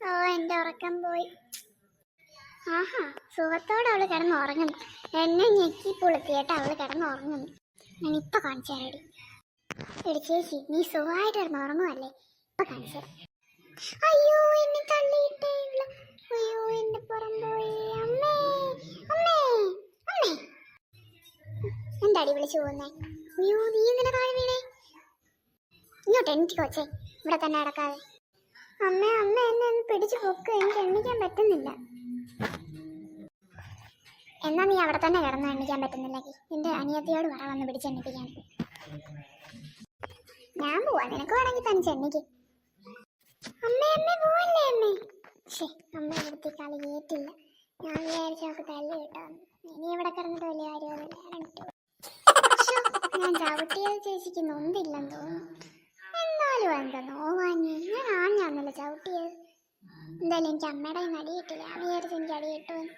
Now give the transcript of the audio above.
ഓ എന്റെ ഉറക്കം പോയി. ആഹാ, സുഖത്തോടെ അവള് കിടന്ന് ഉറങ്ങുന്നു. എന്നെ ഞെക്കി പുളുത്തിയിട്ട് അവള് കിടന്ന് ഉറങ്ങുന്നു. ഞാൻ ഇപ്പൊ കാണിച്ചു തരാടി. എടി ചേച്ചി, നീ സുഖമായിട്ട് കിടന്ന് ഉറങ്ങുമല്ലേ? ഇപ്പൊ കാണിച്ചു. അയ്യോ, എന്നെ തള്ളിയിട്ടേ. അയ്യോ, എന്റെ പുറം പോയി. അമ്മേ അമ്മേ അമ്മേ, എന്താടി വിളിച്ചു പോകുന്നേ? അയ്യോ, നീ എന്തിനാ താഴെ വീണേ? ഇങ്ങോട്ട് എനിക്ക് കൊച്ചേ, ഇവിടെ തന്നെ കിടക്കാതെ. അമ്മ അമ്മ എന്നെ ഒന്ന് പിടിച്ചു പൊക്ക്, എനിക്ക് എണ്ണിക്കാൻ പറ്റുന്നില്ല. എന്നാ നീ അവിടെ തന്നെ കിടന്ന് എണ്ണിക്കാൻ പറ്റുന്നില്ലെങ്കിൽ നിന്റെ അനിയത്തിയോട് പറ വന്ന് പിടിച്ചെണ്ണിപ്പിക്കാൻ. ഞാൻ പോവാ, നിനക്ക് വേണമെങ്കിൽ തനിച്ച് എണ്ണിക്ക്. അമ്മേ അമ്മേ പോവല്ലേ അമ്മേ. ശേ, അമ്മ ഇവിടുത്തെ കളി കേട്ടില്ല. ഞാൻ വിചാരിച്ച അവർക്ക് തല്ല് കിട്ടാന്ന്. ഇനി ഇവിടെ കിടന്നിട്ട് വലിയ കാര്യമൊന്നുമില്ല. ഞാൻ ചവിട്ടിയത് ചേച്ചിക്ക് നൊന്തില്ലെന്ന് തോന്നുന്നു. എന്നാലും എന്താ നോവാഞ്ഞ്, ഞാൻ ആഞ്ഞാന്നല്ലോ ചവിട്ടിയത്. എന്തായാലും എനിക്ക് അമ്മയുടെ അടി കിട്ടില്ല. ഞാൻ വിചാരിച്ചു എനിക്ക് അടി കിട്ടുമെന്ന്.